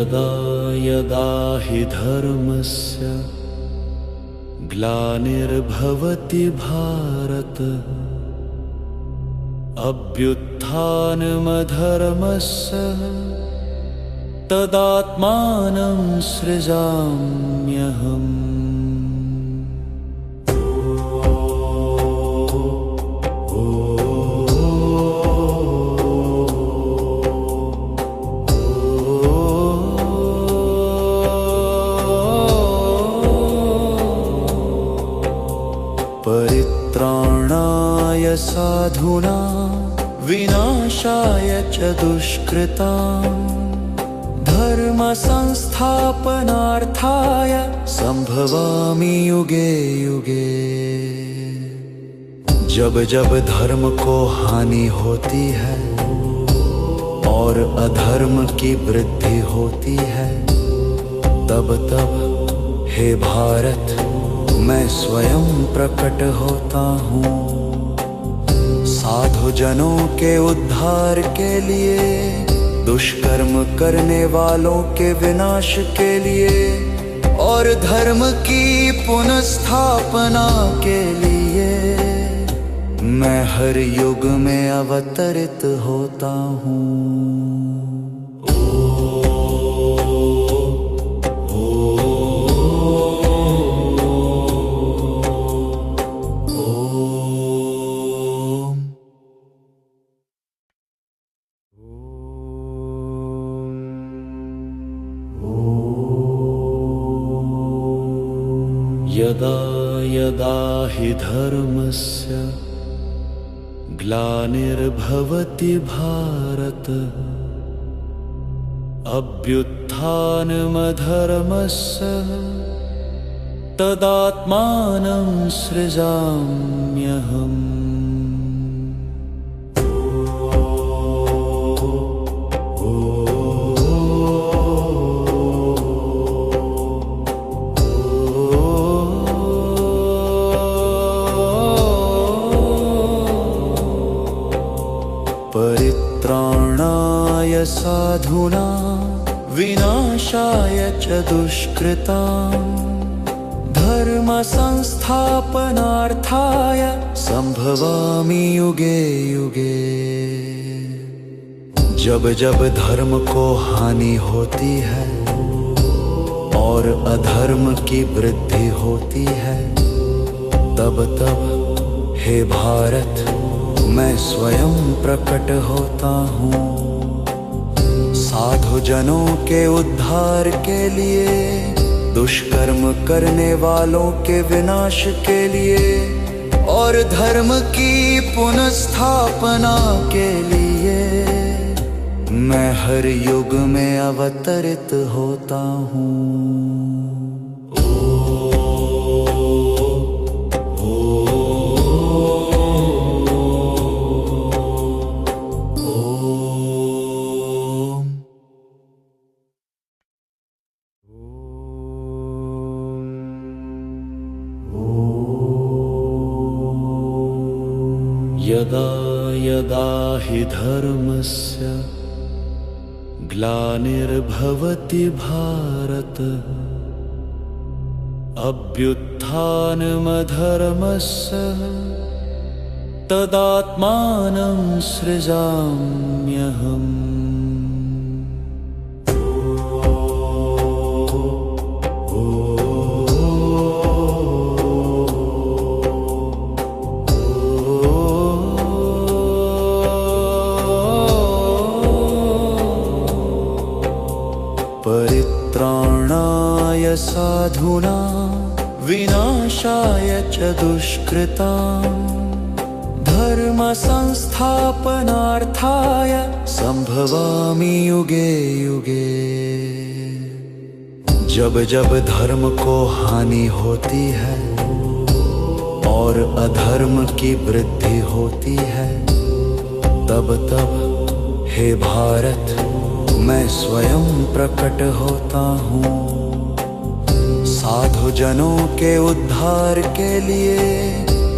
यदा यदा हि धर्मस्य ग्लानिर्भवति भारत अभ्युत्थानमधर्मस्य तदात्मानं सृजाम्यहम्। परित्राणाय साधूनां विनाशाय च दुष्कृतां धर्म संस्थापनार्थाय संभवामि युगे युगे। जब जब धर्म को हानि होती है और अधर्म की वृद्धि होती है, तब तब हे भारत मैं स्वयं प्रकट होता हूँ। साधु जनों के उद्धार के लिए, दुष्कर्म करने वालों के विनाश के लिए और धर्म की पुनर्स्थापना के लिए मैं हर युग में अवतरित होता हूँ। यदा यदा हि धर्मस्य ग्लानिर्भवति भारत अभ्युत्थानमधर्मस्य तदात्मानं सृजाम्यहम्। परित्राणाय साधूनां विनाशाय च दुष्कृतां धर्म संस्थापनार्थाय संभवामि युगे युगे। जब जब धर्म को हानि होती है और अधर्म की वृद्धि होती है, तब तब हे भारत मैं स्वयं प्रकट होता हूँ। साधु जनों के उद्धार के लिए, दुष्कर्म करने वालों के विनाश के लिए और धर्म की पुनर्स्थापना के लिए मैं हर युग में अवतरित होता हूँ। यदा यदा हि धर्मस्य ग्लानिर्भवति भारत अभ्युत्थानमधर्मस्य तदात्मानं सृजाम्यहम्। परित्राणाय साधूनां विनाशाय च दुष्कृतां धर्म संस्थापनार्थाय संभवामि युगे युगे। जब जब धर्म को हानि होती है और अधर्म की वृद्धि होती है, तब तब हे भारत मैं स्वयं प्रकट होता हूँ। साधु जनों के उद्धार के लिए,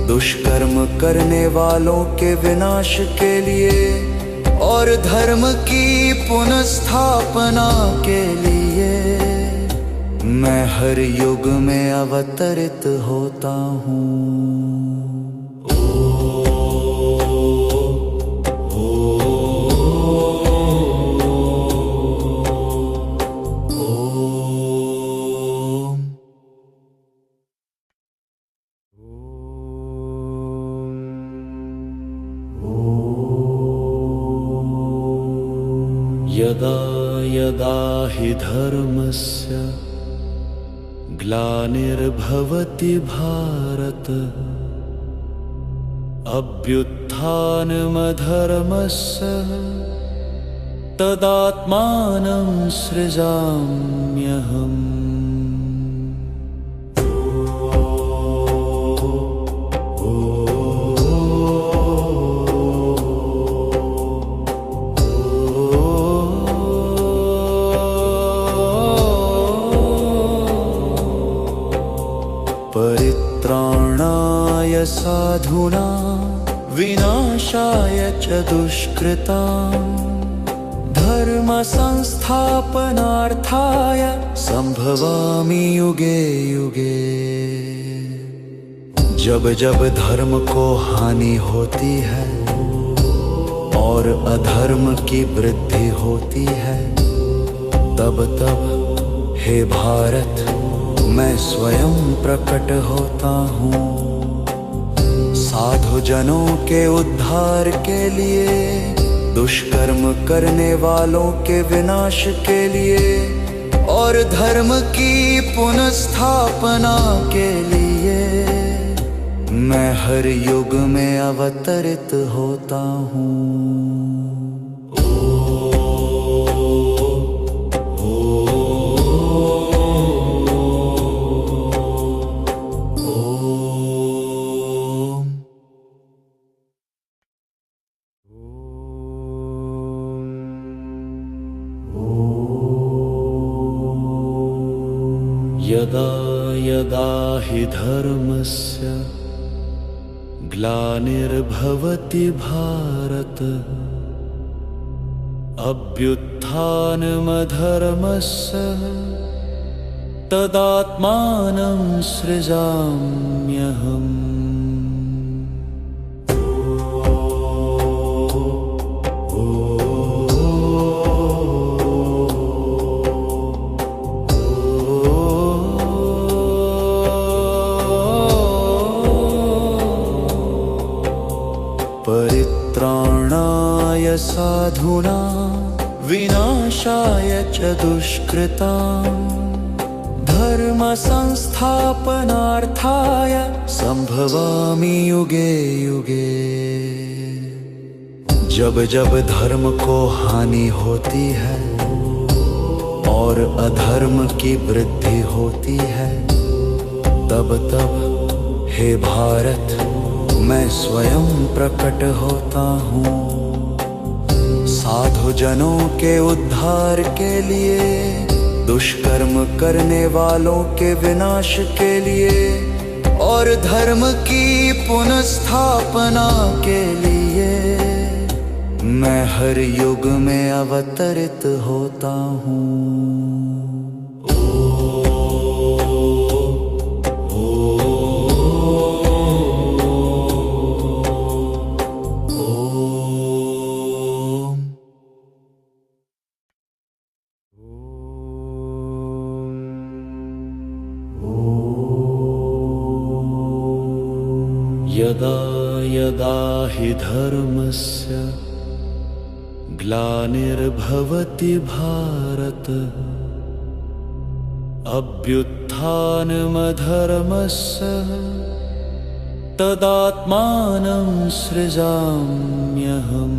दुष्कर्म करने वालों के विनाश के लिए और धर्म की पुनर्स्थापना के लिए हर युग में अवतरित होता हूँ। यदा यदा हि धर्मस्य ग्लानिर्भवति भारत अभ्युत्थानमधर्मस्य तदात्मानं सृजाम्यहम्। परित्राणाय साधूनां विनाशाय च दुष्कृतां धर्म संस्थापनार्थाय संभवामि युगे युगे। जब जब धर्म को हानि होती है और अधर्म की वृद्धि होती है, तब तब हे भारत मैं स्वयं प्रकट होता हूँ। साधु जनों के उद्धार के लिए, दुष्कर्म करने वालों के विनाश के लिए और धर्म की पुनर्स्थापना के लिए मैं हर युग में अवतरित होता हूँ। यदा यदा हि धर्मस्य ग्लानिर्भवति भारत अभ्युत्थानमधर्मस्य तदात्मानं सृजाम्यहम्। परित्राणाय साधूनां विनाशाय च दुष्कृतां धर्म संस्थापनार्थाय संभवामि युगे युगे। जब जब धर्म को हानि होती है और अधर्म की वृद्धि होती है, तब तब हे भारत मैं स्वयं प्रकट होता हूँ। साधु जनों के उद्धार के लिए, दुष्कर्म करने वालों के विनाश के लिए और धर्म की पुनर्स्थापना के लिए मैं हर युग में अवतरित होता हूँ। यदा यदा हि धर्मस्य ग्लानिर्भवति भारत अभ्युत्थानमधर्मस्य तदात्मानं सृजाम्यहम्।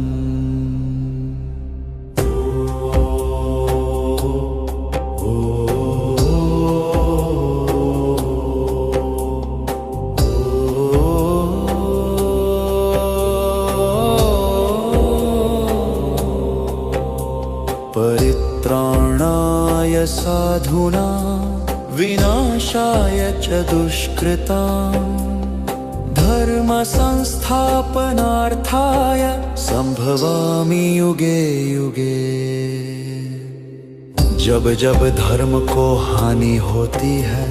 परित्राणाय साधूनां विनाशाय च दुष्कृतां धर्म संस्थापनार्थाय संभवामि युगे युगे। जब जब धर्म को हानि होती है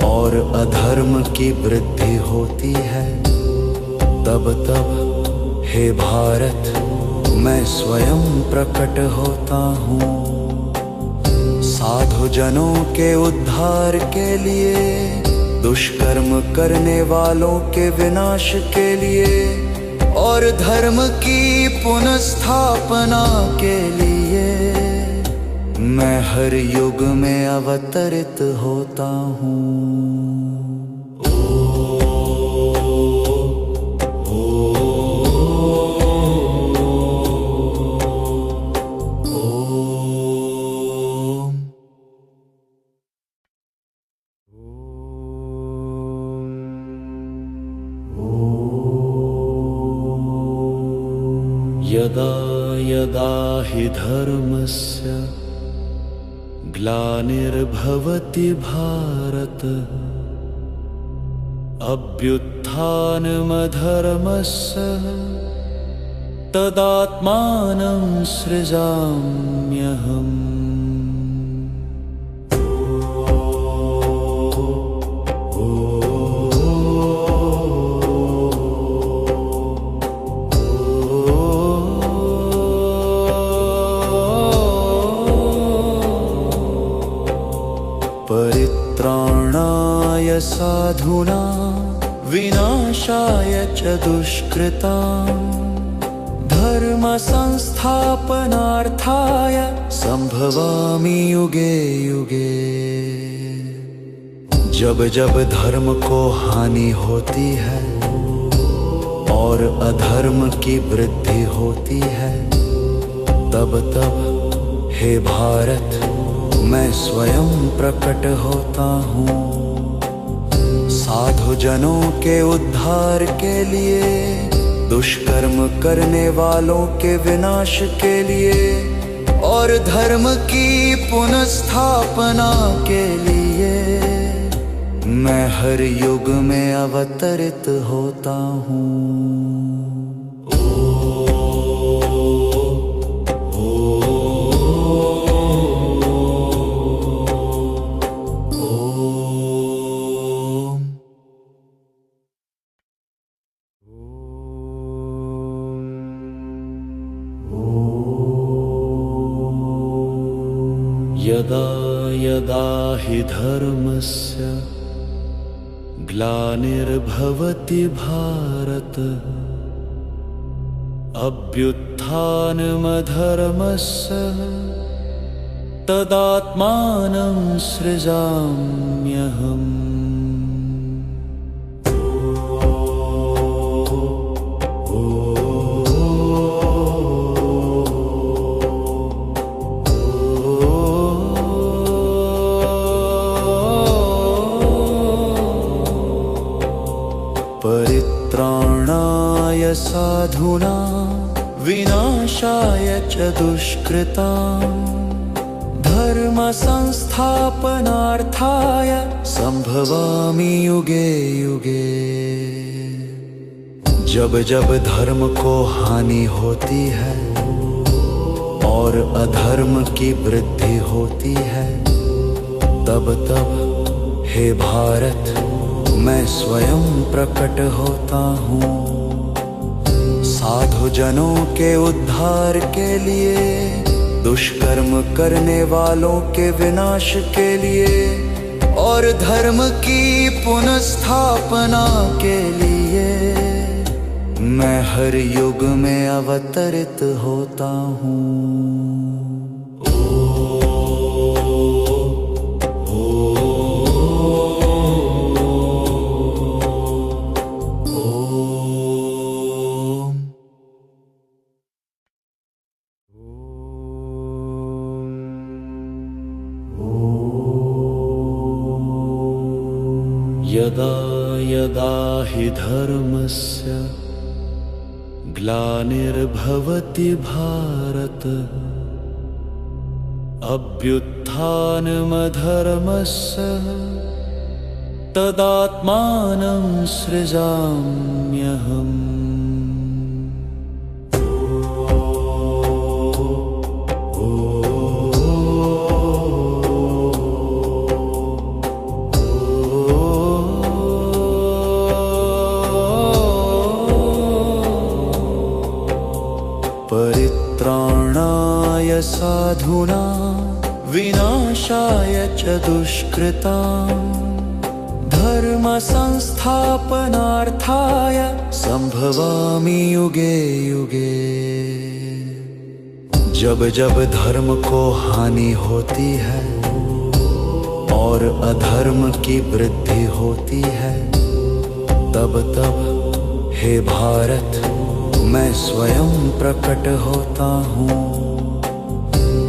और अधर्म की वृद्धि होती है, तब तब हे भारत मैं स्वयं प्रकट होता हूँ। साधु जनों के उद्धार के लिए, दुष्कर्म करने वालों के विनाश के लिए और धर्म की पुनर्स्थापना के लिए मैं हर युग में अवतरित होता हूँ। यदा यदा हि धर्मस्य ग्लानिर्भवति भारत, अभ्युत्थानमधर्मस्य तदात्मानं सृजाम्यहम्। परित्राणाय साधूनां विनाशाय च दुष्कृतां, धर्म संस्थापनार्थाय संभवामि युगे युगे। जब जब धर्म को हानि होती है और अधर्म की वृद्धि होती है, तब तब हे भारत मैं स्वयं प्रकट होता हूँ। साधु जनों के उद्धार के लिए, दुष्कर्म करने वालों के विनाश के लिए और धर्म की पुनर्स्थापना के लिए मैं हर युग में अवतरित होता हूँ। यदा यदा हि धर्मस्य ग्लानिर्भवति भारत, अभ्युत्थानमधर्मस्य तदात्मानं सृजाम्यहम्। परित्राणाय साधूनां विनाशाय च दुष्कृतां, धर्म संस्थापनार्थाय संभवामि युगे युगे। जब जब धर्म को हानि होती है और अधर्म की वृद्धि होती है, तब तब हे भारत मैं स्वयं प्रकट होता हूँ। साधु जनों के उद्धार के लिए, दुष्कर्म करने वालों के विनाश के लिए और धर्म की पुनर्स्थापना के लिए मैं हर युग में अवतरित होता हूँ। यदा यदा हि धर्मस्य ग्लानिर्भवति भारत, अभ्युत्थानमधर्मस्य तदात्मानं सृजाम्यहम्। विनाशाय च दुष्कृताम् धर्म संस्थापनार्थाय संभवामि युगे युगे। जब जब धर्म को हानि होती है और अधर्म की वृद्धि होती है, तब तब हे भारत मैं स्वयं प्रकट होता हूँ।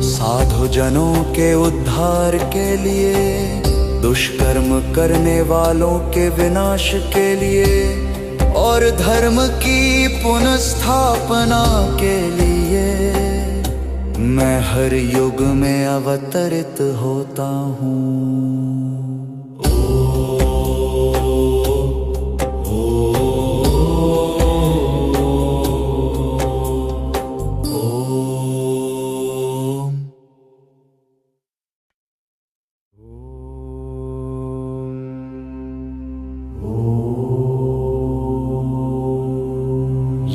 साधु जनों के उद्धार के लिए, दुष्कर्म करने वालों के विनाश के लिए और धर्म की पुनर्स्थापना के लिए मैं हर युग में अवतरित होता हूँ।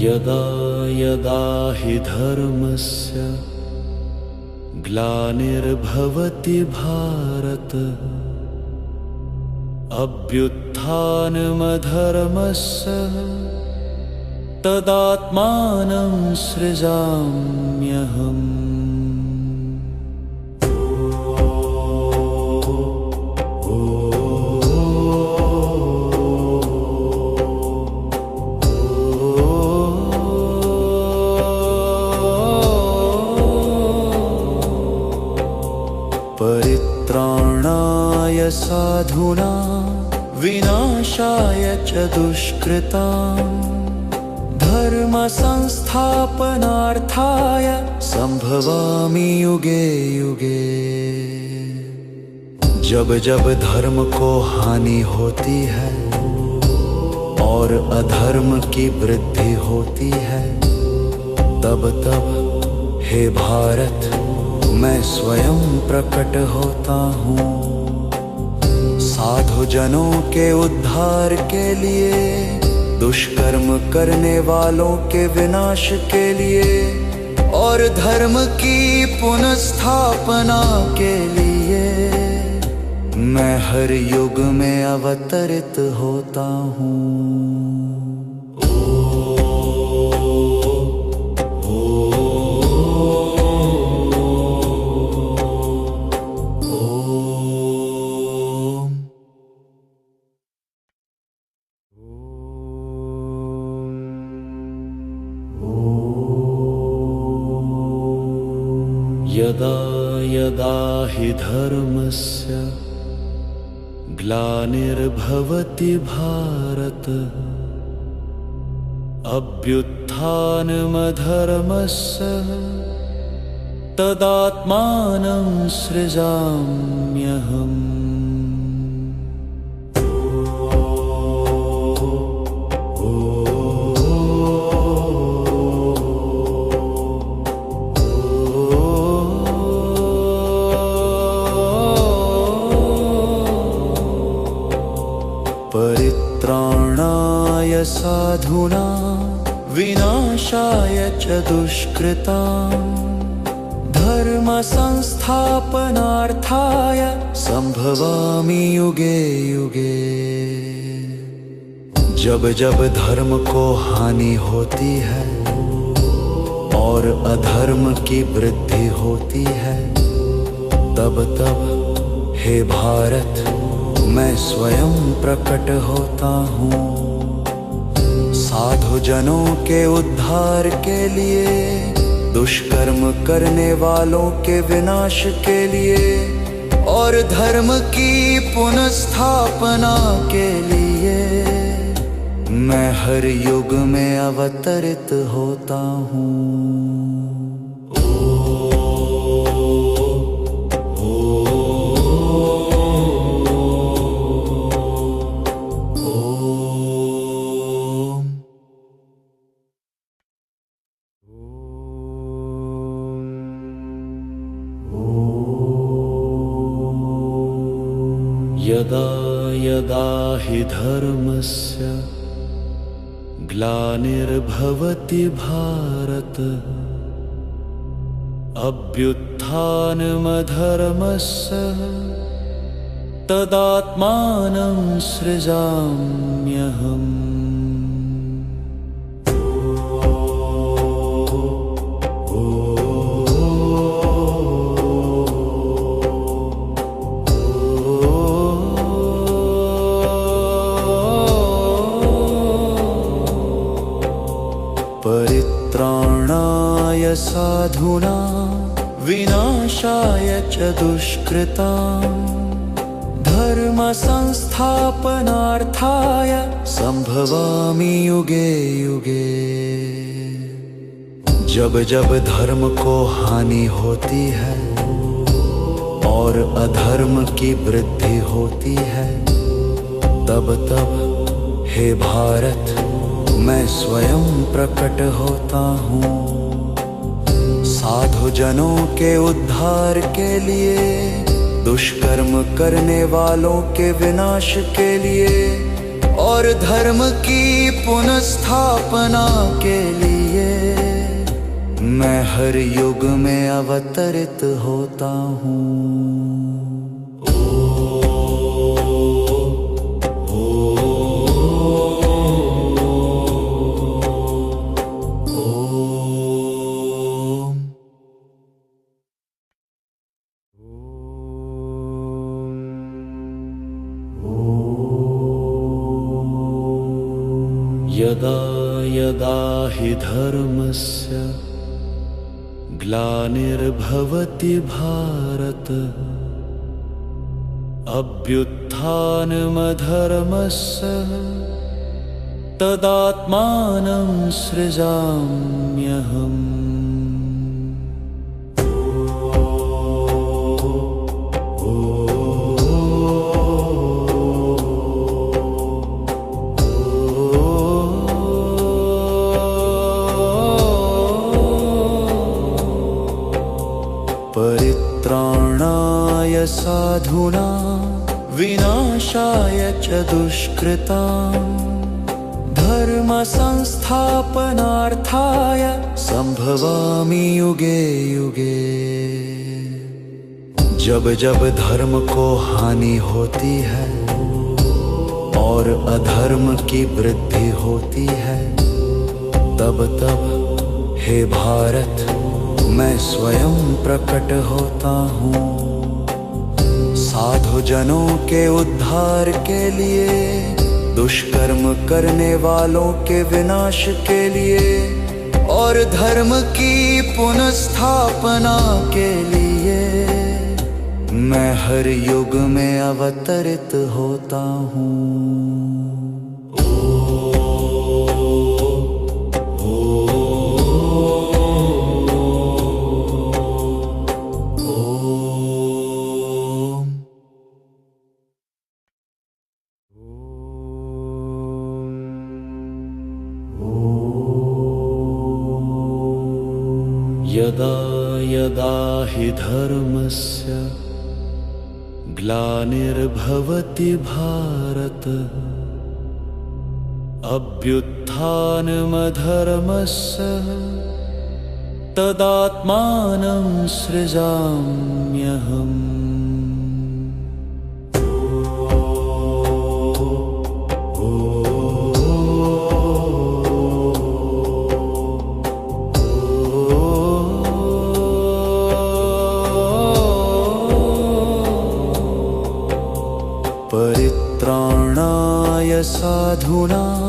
यदा यदा हि धर्मस्य ग्लानिर्भवति भारत अभ्युत्थानमधर्मस्य तदात्मानं सृजाम्यहम्। परित्राणाय साधूनां विनाशाय च दुष्कृताम् धर्म संस्थापनार्थाय संभवामि युगे युगे। जब जब धर्म को हानि होती है और अधर्म की वृद्धि होती है, तब तब हे भारत मैं स्वयं प्रकट होता हूँ। साधु जनों के उद्धार के लिए, दुष्कर्म करने वालों के विनाश के लिए और धर्म की पुनर्स्थापना के लिए मैं हर युग में अवतरित होता हूँ। यदा यदा हि धर्मस्य ग्लानिर्भवति भारत अभ्युत्थानमधर्मस्य तदात्मानं सृजाम्यहम्। परित्राणाय साधूनां विनाशाय च दुष्कृताम् धर्म संस्थापनार्थाय संभवामि युगे युगे। जब जब धर्म को हानि होती है और अधर्म की वृद्धि होती है, तब तब हे भारत मैं स्वयं प्रकट होता हूँ। साधु जनों के उद्धार के लिए, दुष्कर्म करने वालों के विनाश के लिए और धर्म की पुनर्स्थापना के लिए मैं हर युग में अवतरित होता हूँ। यदा यदा हि धर्मस्य ग्लानिर्भवति भारत अभ्युत्थानमधर्मस्य तदात्मानं सृजाम्यहम्। परित्राणाय साधूनां विनाशाय च दुष्कृतां धर्म संस्थापनार्थाय संभवामि युगे युगे। जब जब धर्म को हानि होती है और अधर्म की वृद्धि होती है, तब तब हे भारत मैं स्वयं प्रकट होता हूँ, साधु जनों के उद्धार के लिए, दुष्कर्म करने वालों के विनाश के लिए और धर्म की पुनर्स्थापना के लिए मैं हर युग में अवतरित होता हूँ। यदा यदा हि धर्मस्य ग्लानिर्भवति भारत अभ्युत्थानमधर्मस्य तदात्मानं सृजाम्यहम्। परित्राणाय साधूनां विनाशाय च दुष्कृतां धर्म संस्थापनार्थाय संभवामि युगे युगे। जब जब धर्म को हानि होती है और अधर्म की वृद्धि होती है, तब तब हे भारत मैं स्वयं प्रकट होता हूँ, साधु जनों के उद्धार के लिए, दुष्कर्म करने वालों के विनाश के लिए और धर्म की पुनर्स्थापना के लिए मैं हर युग में अवतरित होता हूँ। यदा यदा हि धर्मस्य ग्लानिर्भवति भारत अभ्युत्थानमधर्मस्य तदात्मानं सृजाम्यहम्। परित्राणाय साधूनां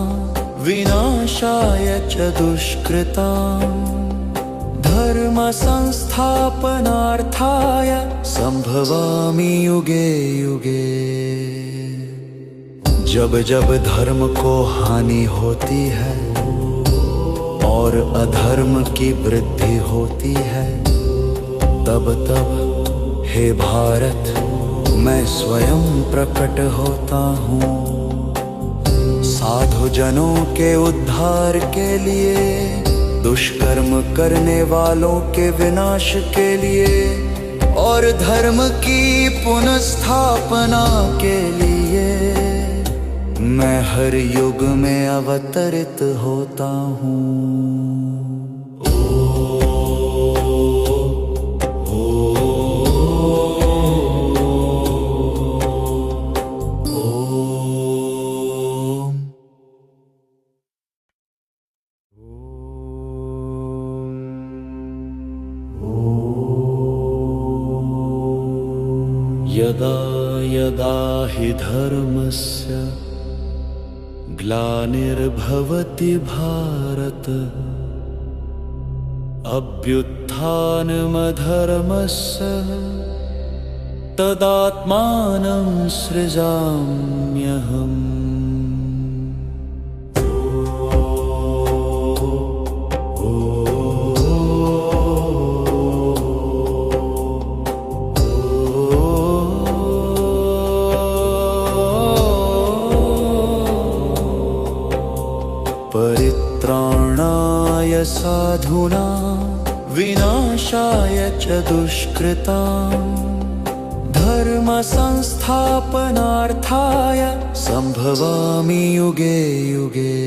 विनाशाय च दुष्कृतां धर्म संस्थापनार्थाय संभवामि युगे युगे। जब जब धर्म को हानि होती है और अधर्म की वृद्धि होती है, तब तब हे भारत मैं स्वयं प्रकट होता हूँ, साधु जनों के उद्धार के लिए, दुष्कर्म करने वालों के विनाश के लिए और धर्म की पुनर्स्थापना के लिए मैं हर युग में अवतरित होता हूँ। यदा यदा हि धर्मस्य ग्लानिर्भवति भारत अभ्युत्थानमधर्मस्य तदात्मानं सृजाम्यहम्। परित्राणाय साधूनां विनाशाय च दुष्कृतां धर्म संस्थापनार्थाय संभवामि युगे युगे।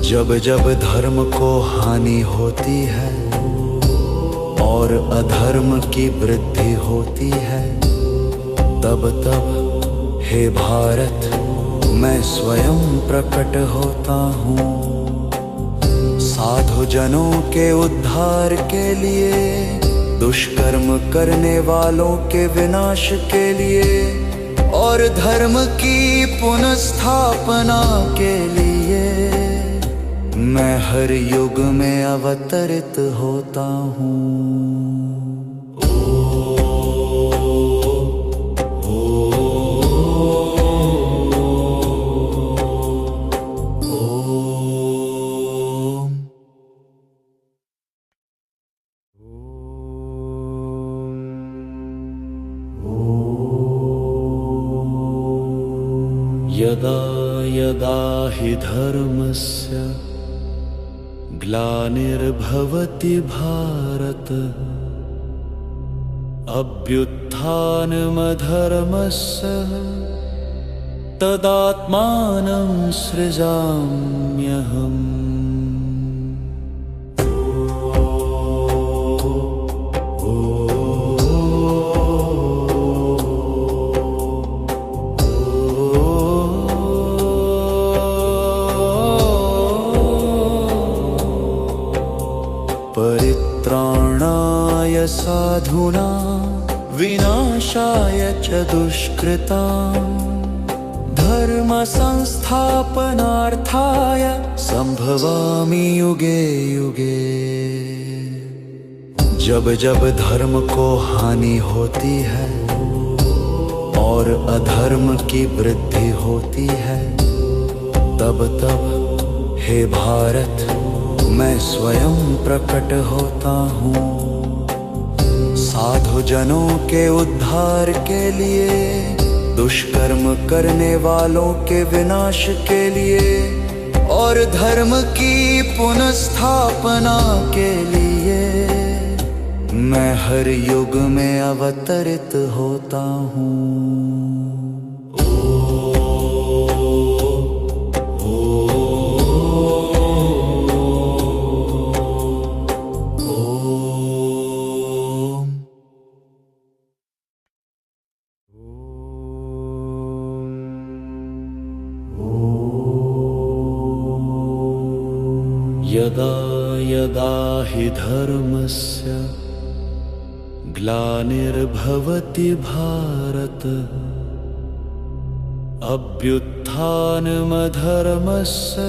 जब जब धर्म को हानि होती है और अधर्म की वृद्धि होती है, तब तब हे भारत मैं स्वयं प्रकट होता हूँ। साधु जनों के उद्धार के लिए, दुष्कर्म करने वालों के विनाश के लिए और धर्म की पुनर्स्थापना के लिए मैं हर युग में अवतरित होता हूँ। यदा यदा हि धर्मस्य ग्लानिर्भवति भारत अभ्युत्थानमधर्मस्य तदात्मानं सृजाम्यहम्। परित्राणाय साधूनां विनाशाय च दुष्कृतां धर्म संस्थापनार्थाय संभवामि युगे युगे। जब जब धर्म को हानि होती है और अधर्म की वृद्धि होती है, तब तब हे भारत मैं स्वयं प्रकट होता हूँ। साधु जनों के उद्धार के लिए, दुष्कर्म करने वालों के विनाश के लिए और धर्म की पुनर्स्थापना के लिए मैं हर युग में अवतरित होता हूँ। यदा यदा हि धर्मस्य ग्लानिर्भवति भारत अभ्युत्थानमधर्मस्य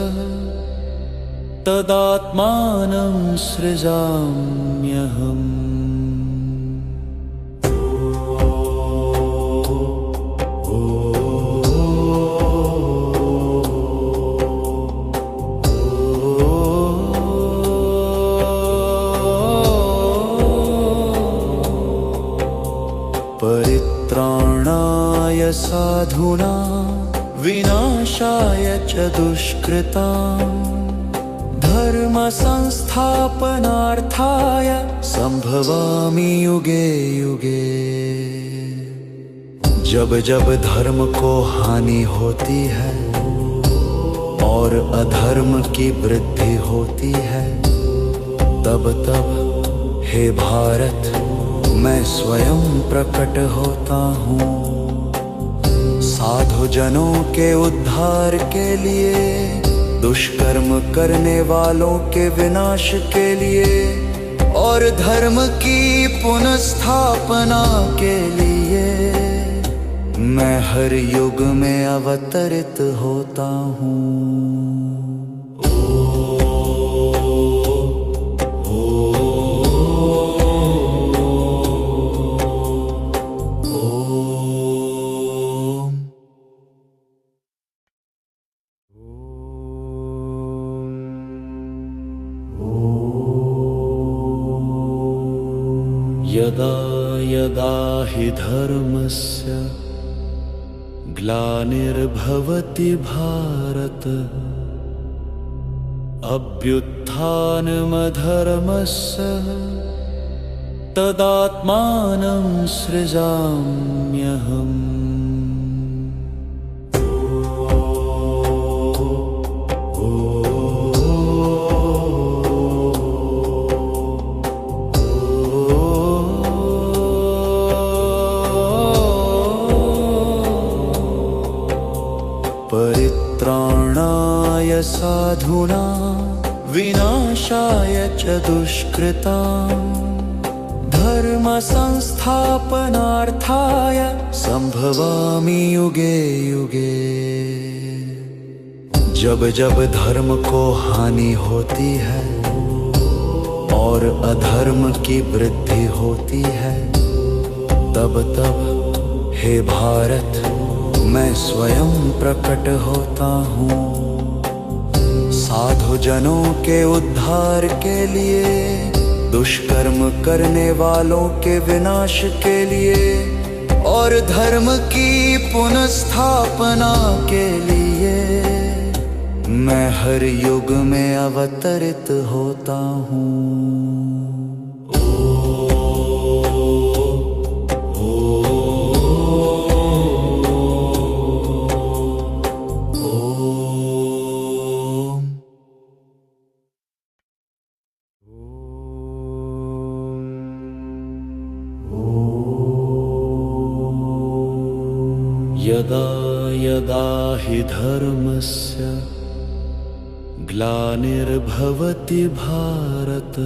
तदात्मानं सृजाम्यहम्। परित्राणाय साधूनां विनाशाय च दुष्कृतां धर्म संस्थापनार्थाय संभवामि युगे युगे। जब जब धर्म को हानि होती है और अधर्म की वृद्धि होती है, तब तब हे भारत मैं स्वयं प्रकट होता हूँ। साधु जनों के उद्धार के लिए, दुष्कर्म करने वालों के विनाश के लिए और और धर्म की पुनर्स्थापना के लिए मैं हर युग में अवतरित होता हूँ। यदा यदा हि धर्मस्य ग्लानिर्भवति भारत अभ्युत्थानमधर्मस्य तदात्मानं सृजाम्यहम्। परित्राणाय साधूनां विनाशाय च दुष्कृतां धर्म संस्थापनार्थाय संभवामि युगे युगे। जब जब धर्म को हानि होती है और अधर्म की वृद्धि होती है, तब तब हे भारत मैं स्वयं प्रकट होता हूँ। साधु जनों के उद्धार के लिए, दुष्कर्म करने वालों के विनाश के लिए और धर्म की पुनर्स्थापना के लिए मैं हर युग में अवतरित होता हूँ। यदा यदा हि धर्मस्य ग्लानिर्भवति भारत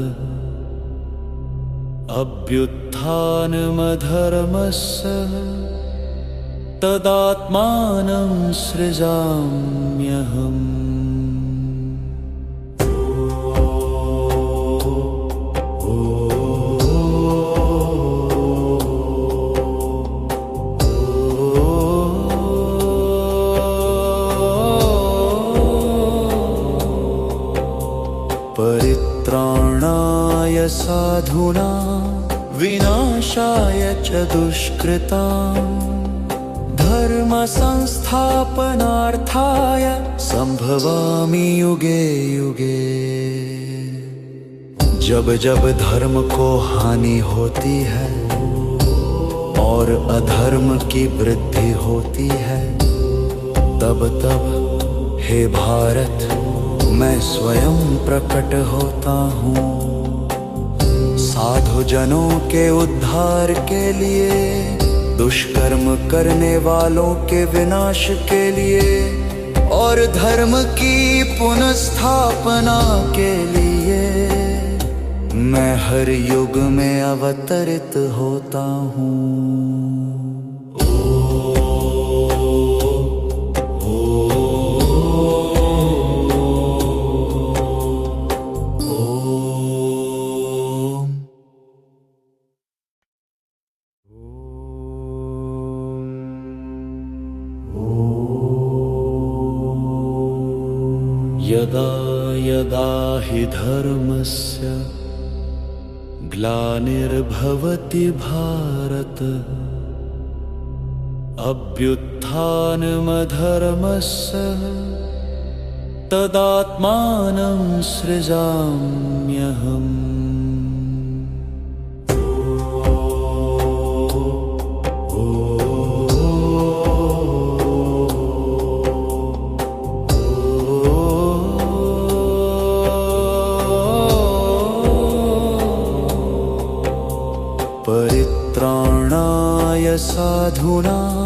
अभ्युत्थानमधर्मस्य तदात्मानं सृजाम्यहम्। परित्राणाय साधूनां विनाशाय च दुष्कृतां धर्म संस्थापनार्थाय संभवामि युगे युगे। जब जब धर्म को हानि होती है और अधर्म की वृद्धि होती है, तब तब हे भारत मैं स्वयं प्रकट होता हूँ। साधु जनों के उद्धार के लिए, दुष्कर्म करने वालों के विनाश के लिए और धर्म की पुनर्स्थापना के लिए मैं हर युग में अवतरित होता हूँ। यदा यदा हि धर्मस्य ग्लानिर्भवति भारत अभ्युत्थानमधर्मस्य तदात्मानं सृजाम्यहम्। परित्राणाय साधूनां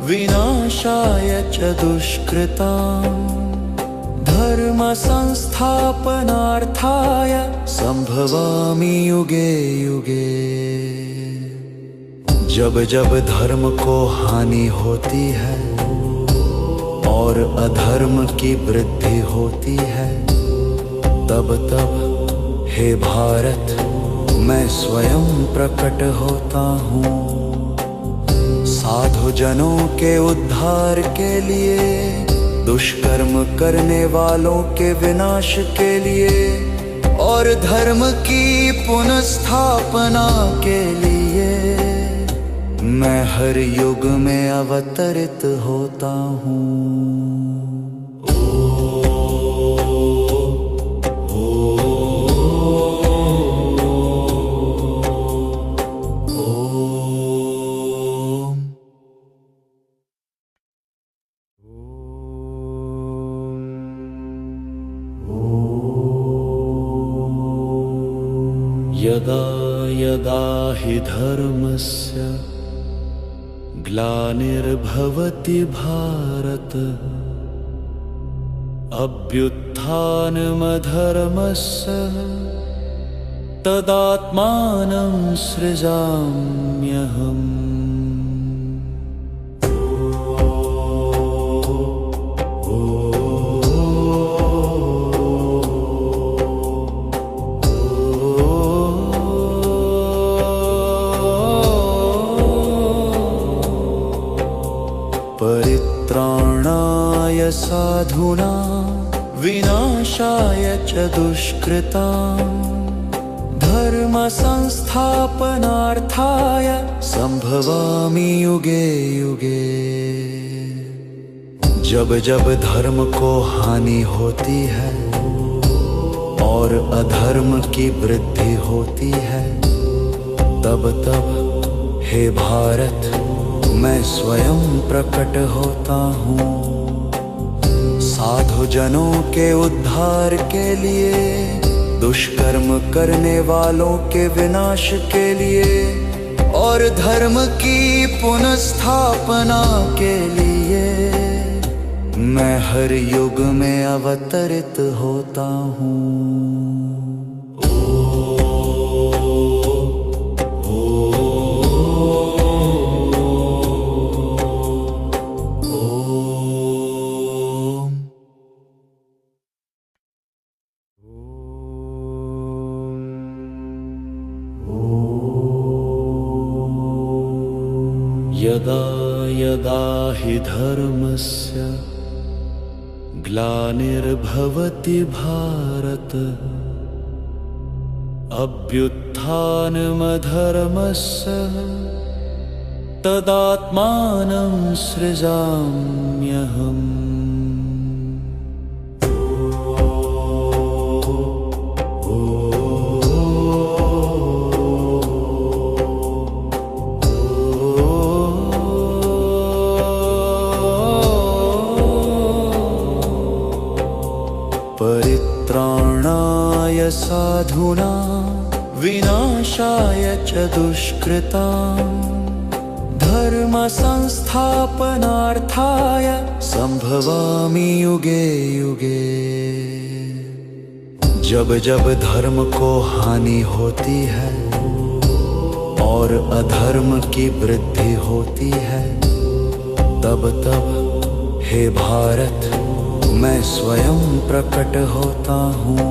विनाशाय च दुष्कृतां धर्म धर्म संस्थापनार्थाय संभवामि युगे युगे। जब जब धर्म को हानि होती है और अधर्म की वृद्धि होती है, तब तब हे भारत मैं स्वयं प्रकट होता हूँ। साधु जनों के उद्धार के लिए, दुष्कर्म करने वालों के विनाश के लिए और धर्म की पुनर्स्थापना के लिए मैं हर युग में अवतरित होता हूँ। यदा यदा हि धर्मस्य ग्लानिर्भवति भारत, अभ्युत्थानमधर्मस्य तदात्मानं सृजाम्यहम्। परित्राणाय साधूनां विनाशाय च दुष्कृतां, धर्म संस्थापनार्थाय संभवामि युगे युगे। जब जब धर्म को हानि होती है और अधर्म की वृद्धि होती है, तब तब हे भारत मैं स्वयं प्रकट होता हूँ। साधु जनों के उद्धार के लिए, दुष्कर्म करने वालों के विनाश के लिए और धर्म की पुनर्स्थापना के लिए मैं हर युग में अवतरित होता हूँ। यदा यदा हि धर्मस्य ग्लानिर्भवति भारत, अभ्युत्थानमधर्मस्य तदात्मानं सृजाम्यहम्। परित्राणाय साधूनां विनाशाय च दुष्कृतां, धर्म संस्थापनार्थाय संभवामि युगे युगे। जब जब धर्म को हानि होती है और अधर्म की वृद्धि होती है, तब तब हे भारत मैं स्वयं प्रकट होता हूँ।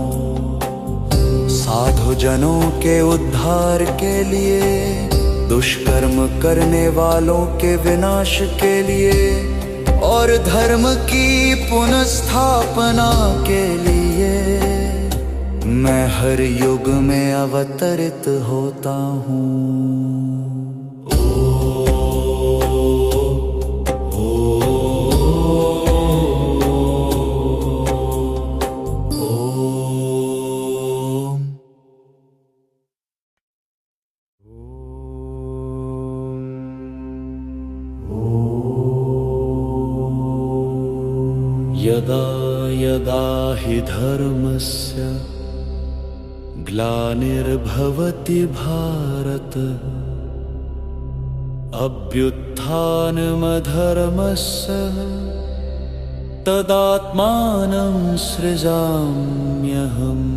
साधु जनों के उद्धार के लिए, दुष्कर्म करने वालों के विनाश के लिए और धर्म की पुनर्स्थापना के लिए मैं हर युग में अवतरित होता हूँ। यदा यदा हि धर्मस्य ग्लानिर्भवति भारत, अभ्युत्थानमधर्मस्य तदात्मानं सृजाम्यहम्।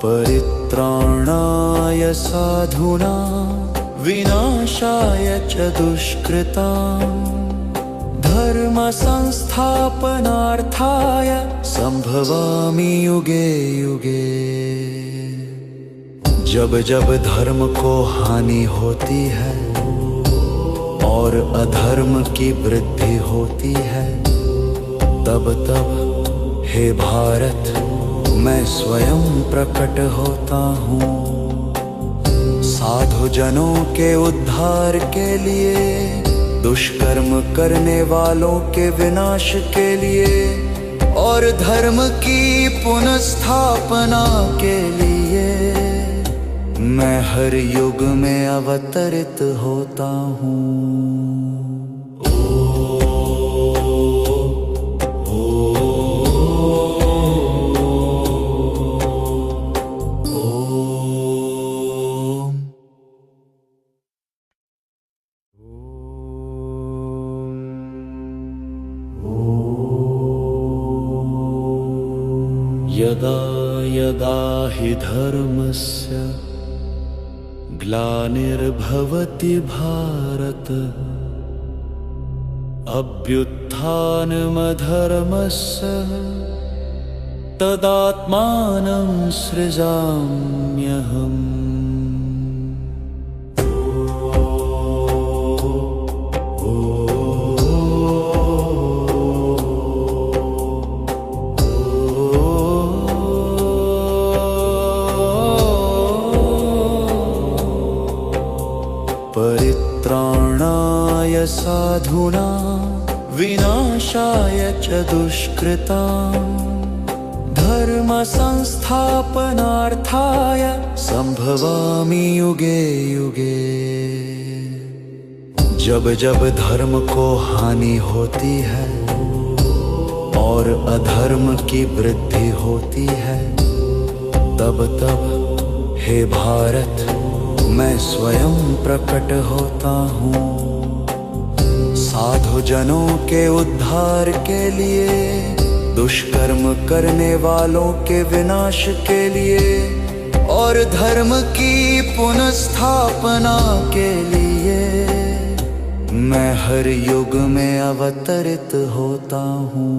परित्राणाय साधूनां विनाशाय च दुष्कृतां धर्म संस्थापनार्थाय संभवामि युगे युगे। जब जब धर्म को हानि होती है और अधर्म की वृद्धि होती है, तब तब हे भारत मैं स्वयं प्रकट होता हूँ। साधु जनों के उद्धार के लिए, दुष्कर्म करने वालों के विनाश के लिए और धर्म की पुनर्स्थापना के लिए मैं हर युग में अवतरित होता हूँ। यदा यदा हि धर्मस्य ग्लानिर्भवति भारत, अभ्युत्थानमधर्मस्य तदात्मानं सृजाम्यहम्। परित्राणाय साधूनां विनाशाय च दुष्कृतां धर्म संस्थापनार्थाय संभवामि युगे युगे। जब जब धर्म को हानि होती है और अधर्म की वृद्धि होती है, तब तब हे भारत मैं स्वयं प्रकट होता हूँ। साधु जनों के उद्धार के लिए, दुष्कर्म करने वालों के विनाश के लिए और धर्म की पुनर्स्थापना के लिए मैं हर युग में अवतरित होता हूँ।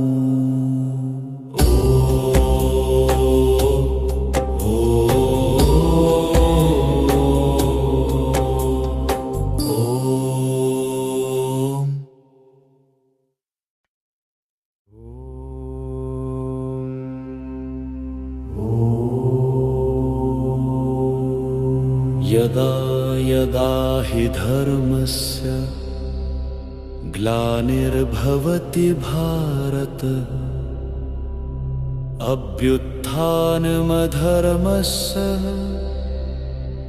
यदा यदा हि धर्मस्य ग्लानिर्भवति भारत, अभ्युत्थानमधर्मस्य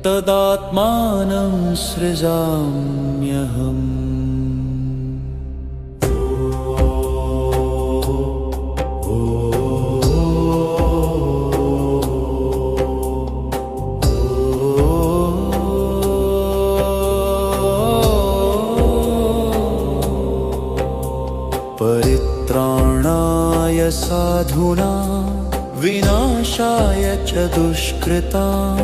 तदात्मानं सृजाम्यहम्। परित्राणाय साधूनां विनाशाय च दुष्कृतां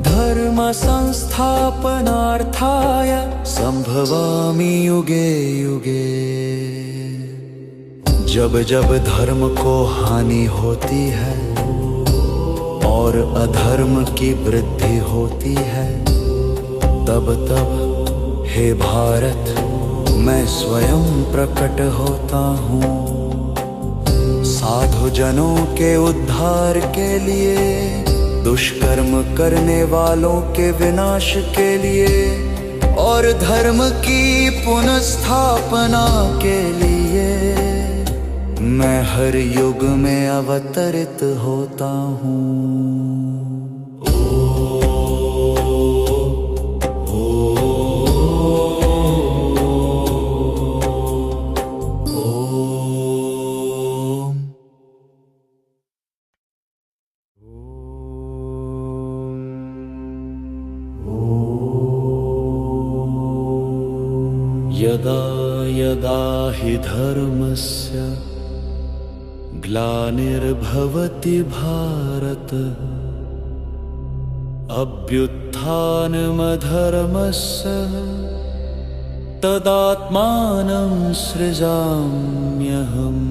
धर्म संस्थापनार्थाय संभवामि युगे युगे। जब जब धर्म को हानि होती है और अधर्म की वृद्धि होती है, तब तब हे भारत मैं स्वयं प्रकट होता हूँ। साधु जनों के उद्धार के लिए, दुष्कर्म करने वालों के विनाश के लिए और धर्म की पुनर्स्थापना के लिए मैं हर युग में अवतरित होता हूँ। यदा यदा हि धर्मस्य ग्लानिर्भवति भारत अभ्युत्थानमधर्मस्य तदात्मानं सृजाम्यहम्।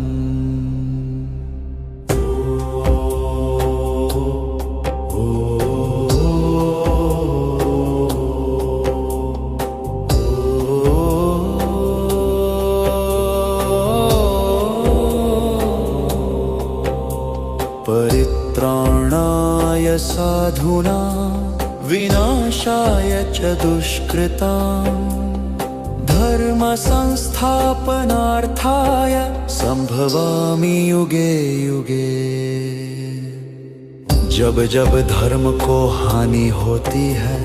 परित्राणाय साधूनां विनाशाय च दुष्कृतां धर्म संस्थापनार्थाय संभवामि युगे युगे। जब जब धर्म को हानि होती है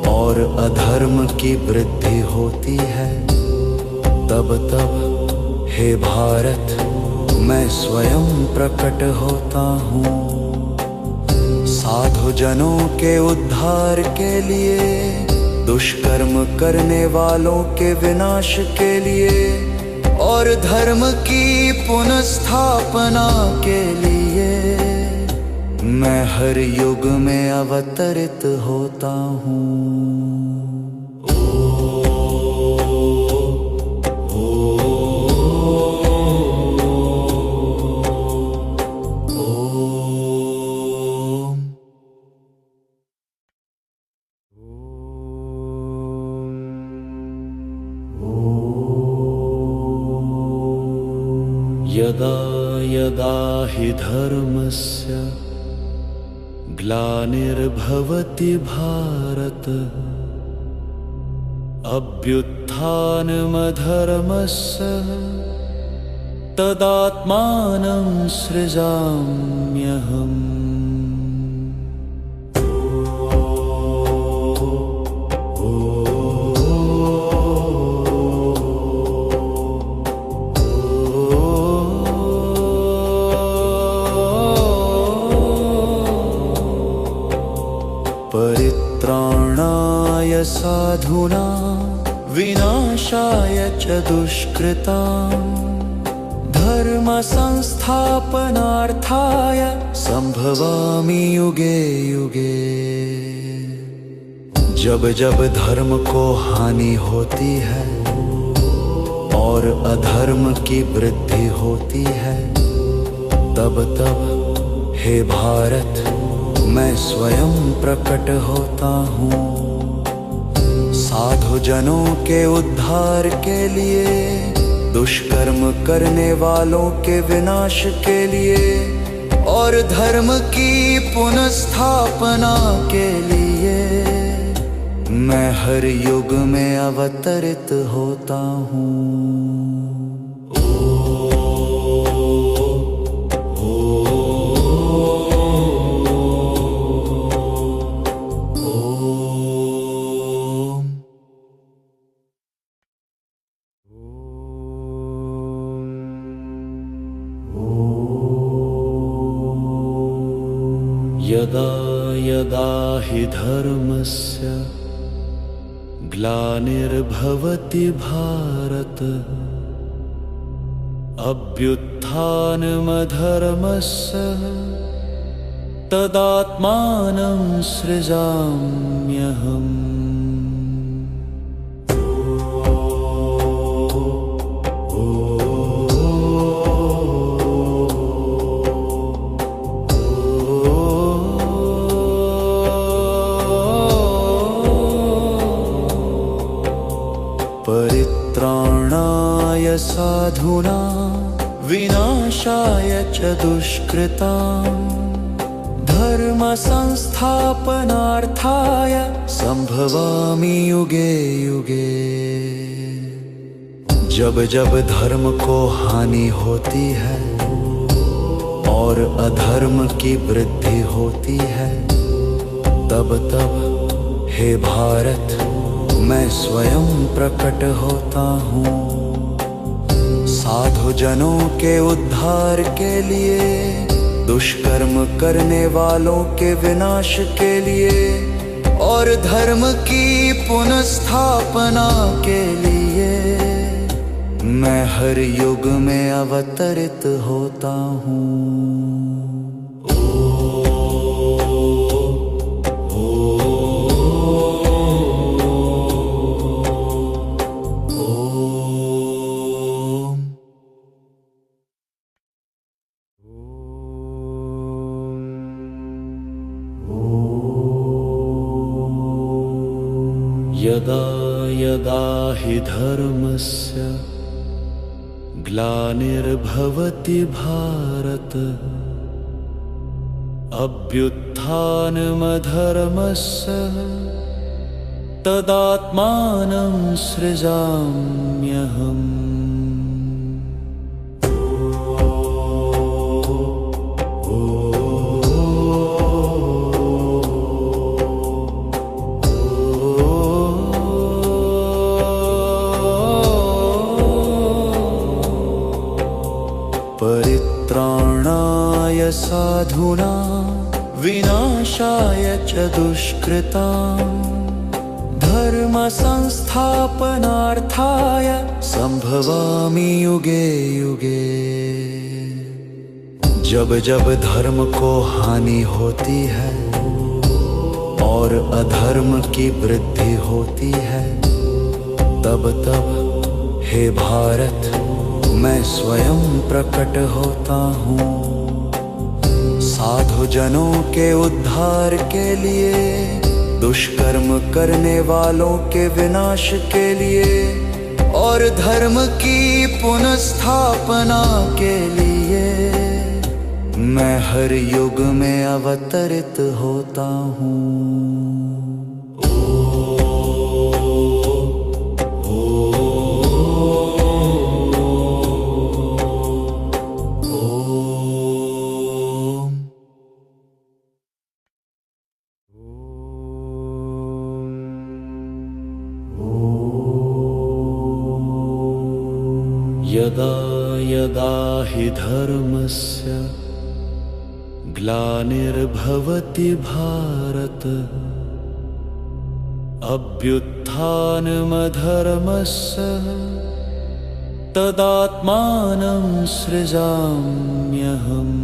और अधर्म की वृद्धि होती है, तब तब हे भारत मैं स्वयं प्रकट होता हूँ। साधु जनों के उद्धार के लिए, दुष्कर्म करने वालों के विनाश के लिए और धर्म की पुनर्स्थापना के लिए मैं हर युग में अवतरित होता हूँ। यदा यदा हि धर्मस्य ग्लानिर्भवति भारत अभ्युत्थानमधर्मस्य तदात्मानं सृजाम्यहम्। परित्राणाय साधूनां विनाशाय च दुष्कृतां धर्म संस्थापनार्थाय संभवामि युगे युगे। जब जब धर्म को हानि होती है और अधर्म की वृद्धि होती है, तब तब हे भारत मैं स्वयं प्रकट होता हूँ। साधु जनों के उद्धार के लिए, दुष्कर्म करने वालों के विनाश के लिए और धर्म की पुनर्स्थापना के लिए मैं हर युग में अवतरित होता हूँ। यदा यदा हि धर्मस्य ग्लानिर्भवति भारत अभ्युत्थानमधर्मस्य तदात्मानं सृजाम्यहम्। परित्राणाय साधूनां विनाशाय च दुष्कृतां धर्म संस्थापनार्थाय संभवामि युगे युगे। जब जब धर्म को हानि होती है और अधर्म की वृद्धि होती है, तब तब हे भारत मैं स्वयं प्रकट होता हूँ। साधु जनों के उद्धार के लिए, दुष्कर्म करने वालों के विनाश के लिए और धर्म की पुनर्स्थापना स्थापना के लिए मैं हर युग में अवतरित होता हूँ। यदा यदा हि धर्मस्य ग्लानिर्भवति भारत अभ्युत्थानमधर्मस्य तदात्मानं सृजाम्यहम्। परित्राणाय साधूनां विनाशाय च दुष्कृतां धर्म संस्थापनार्थाय संभवामि युगे युगे। जब जब धर्म को हानि होती है और अधर्म की वृद्धि होती है, तब तब हे भारत मैं स्वयं प्रकट होता हूँ। साधु जनों के उद्धार के लिए, दुष्कर्म करने वालों के विनाश के लिए और धर्म की पुनर्स्थापना के लिए मैं हर युग में अवतरित होता हूँ। यदा यदा हि धर्मस्य ग्लानिर्भवति भारत अभ्युत्थानमधर्मस्य तदात्मानं सृजाम्यहम्।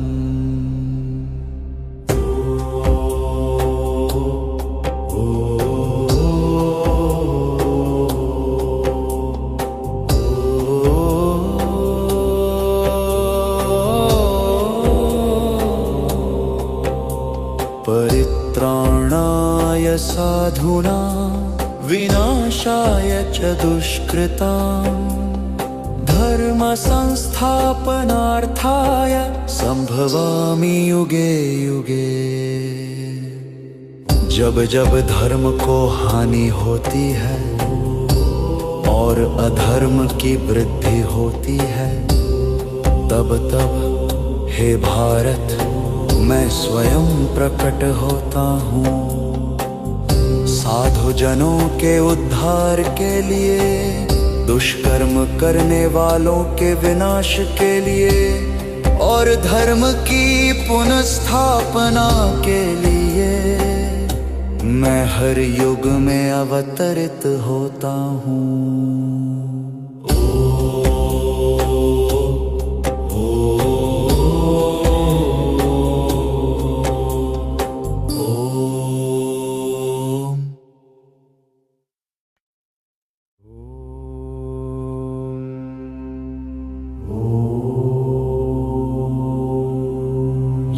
परित्राणाय साधूनां विनाशाय च दुष्कृतां धर्म संस्थापनार्थाय संभवामि युगे युगे। जब जब धर्म को हानि होती है और अधर्म की वृद्धि होती है, तब तब हे भारत मैं स्वयं प्रकट होता हूँ। साधु जनों के उद्धार के लिए, दुष्कर्म करने वालों के विनाश के लिए और धर्म की पुनर्स्थापना के लिए मैं हर युग में अवतरित होता हूँ।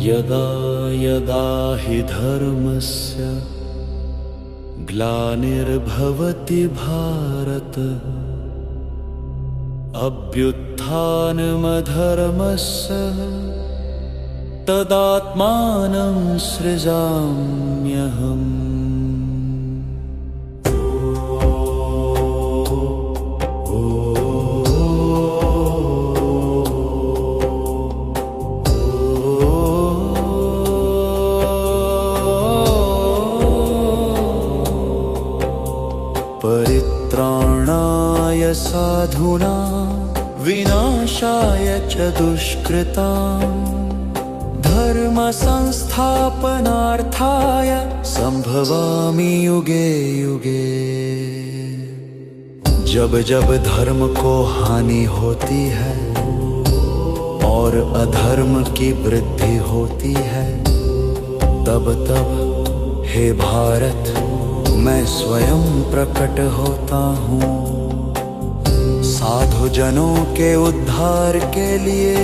यदा यदा हि धर्मस्य ग्लानिर्भवति भारत अभ्युत्थानमधर्मस्य तदात्मानं सृजाम्यहम्। परित्राणाय साधूनां विनाशाय च दुष्कृतां धर्म संस्थापनार्थाय संभवामि युगे युगे। जब जब धर्म को हानि होती है और अधर्म की वृद्धि होती है, तब तब हे भारत मैं स्वयं प्रकट होता हूँ। साधु जनों के उद्धार के लिए,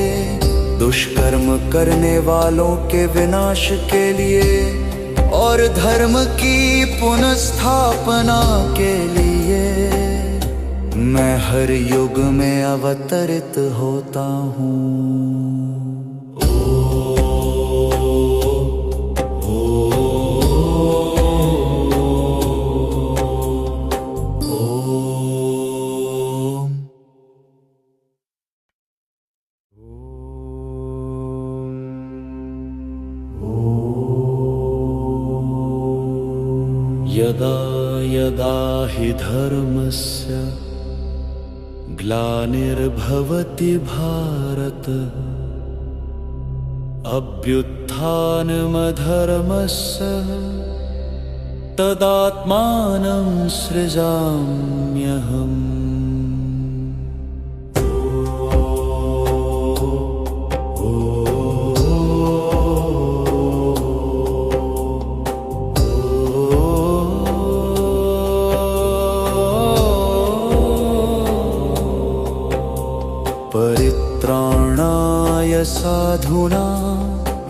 दुष्कर्म करने वालों के विनाश के लिए और धर्म की पुनर्स्थापना के लिए मैं हर युग में अवतरित होता हूँ। यदा यदा हि धर्मस्य ग्लानिर्भवति भारत, अभ्युत्थानमधर्मस्य तदात्मानं सृजाम्यहम्। परित्राणाय साधूनां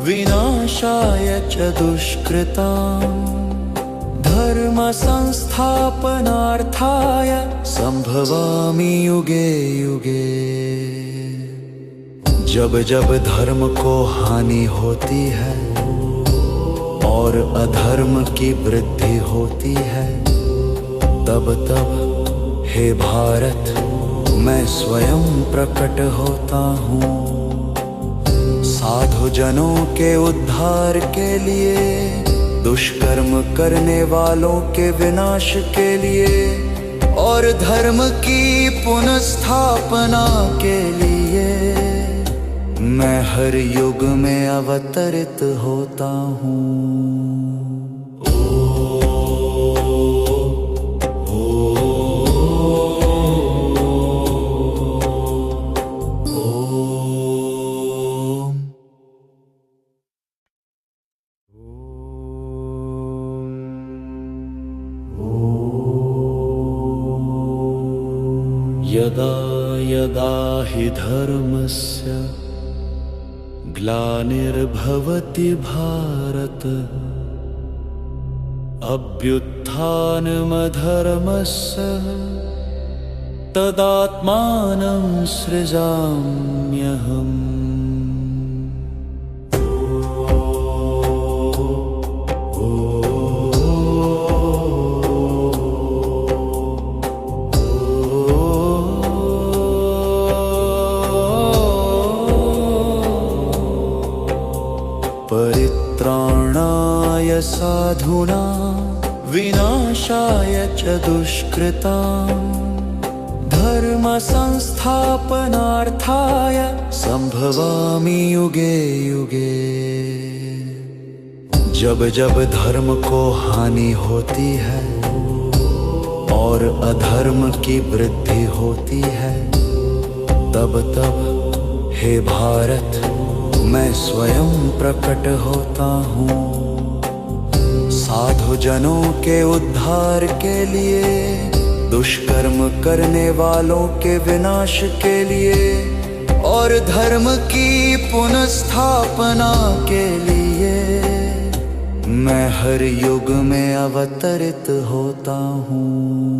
विनाशाय च दुष्कृतां, धर्म संस्थापनार्थाय संभवामि युगे युगे। जब जब धर्म को हानि होती है और अधर्म की वृद्धि होती है, तब तब हे भारत मैं स्वयं प्रकट होता हूँ। साधु जनों के उद्धार के लिए, दुष्कर्म करने वालों के विनाश के लिए और धर्म की पुनर्स्थापना के लिए मैं हर युग में अवतरित होता हूँ। यदा यदा हि धर्मस्य ग्लानिर्भवति भारत, अभ्युत्थानमधर्मस्य तदात्मानं सृजाम्यहम्। परित्राणाय साधूनां विनाशाय च दुष्कृतां, धर्म संस्थापनार्थाय संभवामि युगे युगे। जब जब धर्म को हानि होती है और अधर्म की वृद्धि होती है, तब तब हे भारत मैं स्वयं प्रकट होता हूँ। साधु जनों के उद्धार के लिए, दुष्कर्म करने वालों के विनाश के लिए और धर्म की पुनर्स्थापना के लिए मैं हर युग में अवतरित होता हूँ।